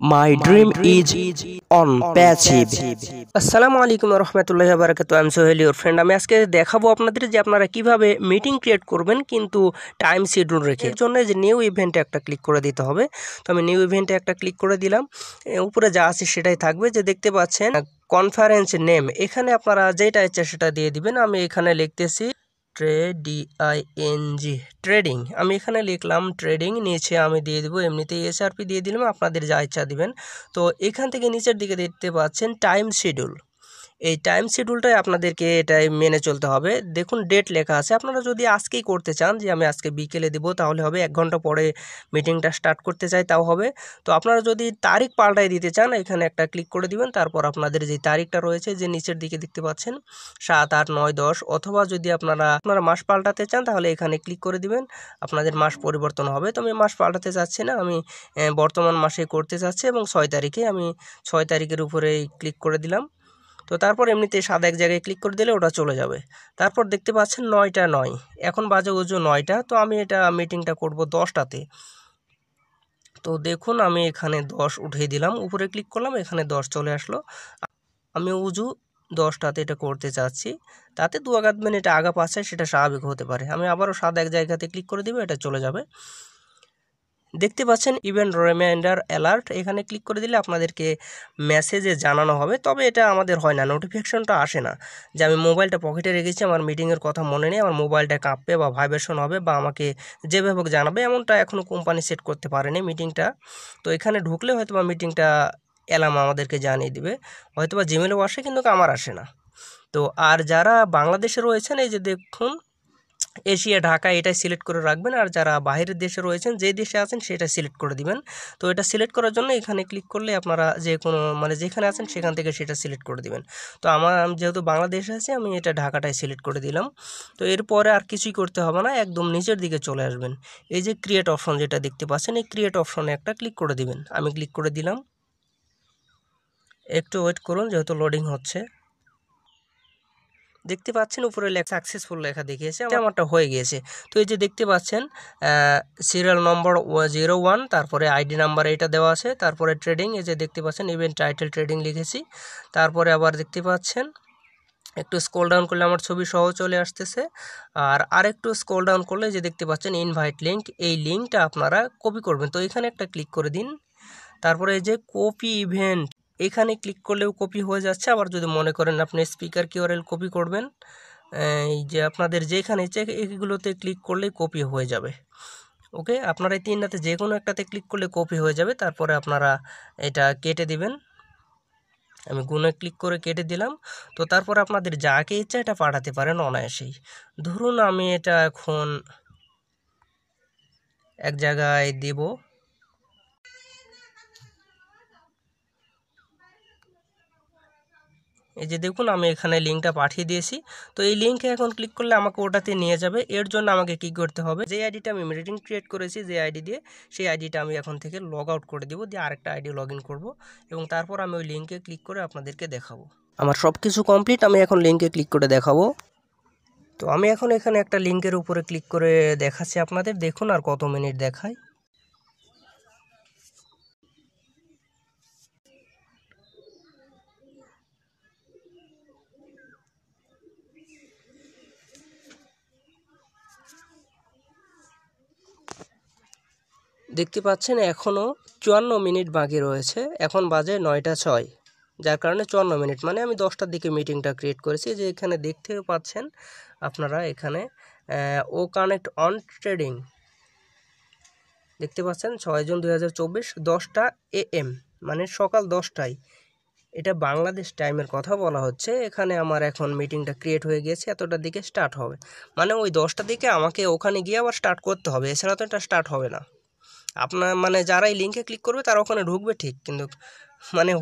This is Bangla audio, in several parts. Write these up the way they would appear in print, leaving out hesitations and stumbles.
My dream is on passive. আসসালামু আলাইকুম রহমতুল্লাহি ওয়া বারাকাতুহু। আমি সোহেল ইওর ফ্রেন্ড। আমি আজকে দেখাবো আপনাদের যে আপনারা কিভাবে মিটিং ক্রিয়েট করবেন কিন্তু টাইম শিডিউল রেখে। এর জন্য যে নিউ ইভেন্টে একটা ক্লিক করে দিতে হবে। তো আমি নিউ ইভেন্টে একটা ক্লিক করে দিলাম। উপরে যা আছে সেটাই থাকবে, যে দেখতে পাচ্ছেন কনফারেন্স নেম। এখানে আপনারা যেটা ইচ্ছা সেটা দিয়ে দিবেন। আমি এখানে লিখতেছি ট্রেডিং। আমি এখানে লিখলাম ট্রেডিং, নিচে আমি দিয়ে দিব এমনিতেই এসআরপি দিয়ে দিলাম, আপনাদের যা ইচ্ছা দিবেন। তো এখান থেকে নিচের দিকে দেখতে পাচ্ছেন টাইম শিডিউল। এই টাইম শিডিউলটাই আপনাদেরকে এটাই মেনে চলতে হবে। দেখুন ডেট লেখা আছে। আপনারা যদি আজকেই করতে চান যে আমি আজকে বিকেলে দেব তাহলে হবে, 1 ঘন্টা পরে মিটিংটা স্টার্ট করতে চাই তাও হবে। তো আপনারা যদি তারিখ পাল্টাই দিতে চান এখানে একটা ক্লিক করে দিবেন। তারপর আপনাদের যে তারিখটা রয়েছে যে নিচের দিকে দেখতে পাচ্ছেন 7, 8, 9, 10, অথবা যদি আপনারা মাস পাল্টাতে চান তাহলে এখানে ক্লিক করে দিবেন, আপনাদের মাস পরিবর্তন হবে। তো আমি মাস পাল্টাতে চাচ্ছি না, আমি বর্তমান মাসে করতে চাচ্ছি এবং 6 তারিখে আমি 6 তারিখের উপরে ক্লিক করে দিলাম। তো তারপর এমনিতে সাদা এক জায়গায় ক্লিক করে দিলে ওটা চলে যাবে। তারপর দেখতে পাচ্ছেন 9টা 9, এখন বাজে ওজো 9টা। তো আমি এটা মিটিংটা করব 10টাতে। তো দেখুন আমি এখানে 10 উঠিয়ে দিলাম, উপরে ক্লিক করলাম, এখানে 10 চলে আসলো। আমি উজু 10টাতে এটা করতে চাচ্ছি, তাতে 2 মিনিট আগা পাচ্ছে সেটা স্বাভাবিক হতে পারে। আমি আবারও সাদা এক জায়গাতে ক্লিক করে দিব, এটা চলে যাবে। দেখতে পাচ্ছেন ইভেন্ট রিমাইন্ডার অ্যালার্ট, এখানে ক্লিক করে দিলে আপনাদেরকে মেসেজে জানানো হবে। তবে এটা আমাদের হয় না, নোটিফিকেশনটা আসে না যে আমি মোবাইলটা পকেটে রেখেছি, আমার মিটিংয়ের কথা মনে নেই, আমার মোবাইলটা কাঁপবে বা ভাইব্রেশন হবে বা আমাকে যেভাবে হোক জানাবে, এমনটা এখনও কোম্পানি সেট করতে পারেনি মিটিংটা। তো এখানে ঢুকলে হয়তো বা মিটিংটা অ্যালার্ম আমাদেরকে জানিয়ে দিবে, হয়তো বা জিমেলেও আসে কিন্তু আমার আসে না। তো আর যারা বাংলাদেশে রয়েছেন এই যে দেখুন এশিয়া ঢাকা এটাই সিলেক্ট করে রাখবেন, আর যারা বাইরের দেশে রয়েছেন যে দেশে আছেন সেটা সিলেক্ট করে দিবেন। তো এটা সিলেক্ট করার জন্য এখানে ক্লিক করলে আপনারা যে কোনো যেখানে আছেন সেখান থেকে সেটা সিলেক্ট করে দিবেন। তো আমি যেহেতু বাংলাদেশে আছি আমি এটা ঢাকাটাই সিলেক্ট করে দিলাম। তো এরপরে আর কিছুই করতে হবে না, একদম নিচের দিকে চলে আসবেন। এই যে ক্রিয়েট অপশন যেটা দেখতে পাচ্ছেন, এই ক্রিয়েট অপশনে একটা ক্লিক করে দিবেন। আমি ক্লিক করে দিলাম, একটু ওয়েট করুন যেহেতু লোডিং হচ্ছে। দেখতে পাচ্ছেন উপরে লেখা সাকসেসফুল লেখা দেখিয়েছে, আমারটা হয়ে গিয়েছে। তো এই যে দেখতে পাচ্ছেন সিরিয়াল নম্বর 01, তারপরে আইডি নাম্বার এটা দেওয়া আছে, তারপরে ট্রেডিং, এই যে দেখতে পাচ্ছেন ইভেন্ট টাইটেল ট্রেডিং লিখেছি। তারপরে আবার দেখতে পাচ্ছেন একটু স্ক্রল ডাউন করলে আমার ছবি সহ চলে আসতেছে, আর আরেকটু স্ক্রল ডাউন করলে যে দেখতে পাচ্ছেন ইনভাইট লিঙ্ক, এই লিঙ্কটা আপনারা কপি করবেন। তো এখানে একটা ক্লিক করে দিন। তারপরে এই যে কপি ইভেন্ট, এখানে ক্লিক করলেও কপি হয়ে যাচ্ছে। আবার যদি মনে করেন আপনি স্পিকার কিউআরএল কপি করবেন, এই যে আপনাদের যেখানে ইচ্ছে এগুলোতে ক্লিক করলেই কপি হয়ে যাবে। ওকে, আপনারা এই 3টাতে যে কোনো একটাতে ক্লিক করলে কপি হয়ে যাবে। তারপরে আপনারা এটা কেটে দিবেন, আমি গুণে ক্লিক করে কেটে দিলাম। তো তারপর আপনাদের যাকে ইচ্ছা এটা পাঠাতে পারেন অনায়াসেই। ধরুন আমি এটা এখন এক জায়গায় দেব, এই যে দেখুন আমি এখানে লিঙ্কটা পাঠিয়ে দিয়েছি। তো এই লিঙ্কে এখন ক্লিক করলে আমাকে ওটাতে নিয়ে যাবে। এর জন্য আমাকে কি করতে হবে, যে আইডিটা আমি মিটিং ক্রিয়েট করেছি যে আইডি দিয়ে, সেই আইডিটা আমি এখন থেকে লগ আউট করে দেবো, দিয়ে আরেকটা আইডি লগ ইন করবো এবং তারপর আমি ওই লিঙ্কে ক্লিক করে আপনাদেরকে দেখাবো। আমার সব কিছু কমপ্লিট, আমি এখন লিঙ্কে ক্লিক করে দেখাবো। তো আমি এখন এখানে একটা লিঙ্কের উপরে ক্লিক করে দেখাচ্ছি আপনাদের, দেখুন আর কত মিনিট দেখায়। দেখতে পাচ্ছেন এখনও 54 মিনিট বাকি রয়েছে, এখন বাজে 9টা 6, যার কারণে 54 মিনিট, মানে আমি 10টার দিকে মিটিংটা ক্রিয়েট করেছি। যে এখানে দেখতেও পাচ্ছেন আপনারা এখানে ও কানেক্ট অন ট্রেডিং দেখতে পাচ্ছেন 6 জুন 2024 10টা AM, মানে সকাল 10টায়। এটা বাংলাদেশ টাইমের কথা বলা হচ্ছে। এখানে আমার এখন মিটিংটা ক্রিয়েট হয়ে গিয়েছে, এতটার দিকে স্টার্ট হবে, মানে ওই 10টার দিকে আমাকে ওখানে গিয়ে আবার স্টার্ট করতে হবে, এছাড়া তো এটা স্টার্ট হবে না। আপনার যারা এই লিঙ্কে ক্লিক করবে তারা ওখানে ঢুকবে ঠিক, কিন্তু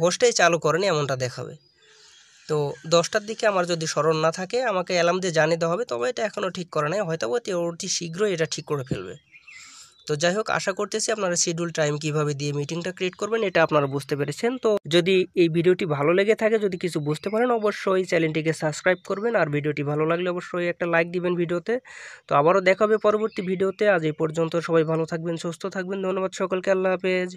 হোস্টেই চালু করেনি এমনটা দেখাবে। তো 10টার দিকে আমার যদি স্মরণ না থাকে আমাকে অ্যালার্ম দিয়ে জানিয়ে দেওয়া হবে, তবে এটা এখনও ঠিক করে নাই, হয়তো অতি শীঘ্রই এটা ঠিক করে ফেলবে। তো যাই হোক, আশা করতেছি আপনারা শিডিউল টাইম কিভাবে দিয়ে মিটিংটা ক্রিয়েট করবেন এটা আপনারা বুঝতে পেরেছেন। তো যদি এই ভিডিওটি ভালো লেগে থাকে, যদি কিছু বুঝতে পারেন, অবশ্যই চ্যানেলটিকে সাবস্ক্রাইব করবেন, আর ভিডিওটি ভালো লাগলে অবশ্যই একটা লাইক দিবেন ভিডিওতে। তো আবারও দেখা হবে পরবর্তী ভিডিওতে। আজ এই পর্যন্ত, সবাই ভালো থাকবেন, সুস্থ থাকবেন, ধন্যবাদ সকলকে, আল্লাহ হাফেজ।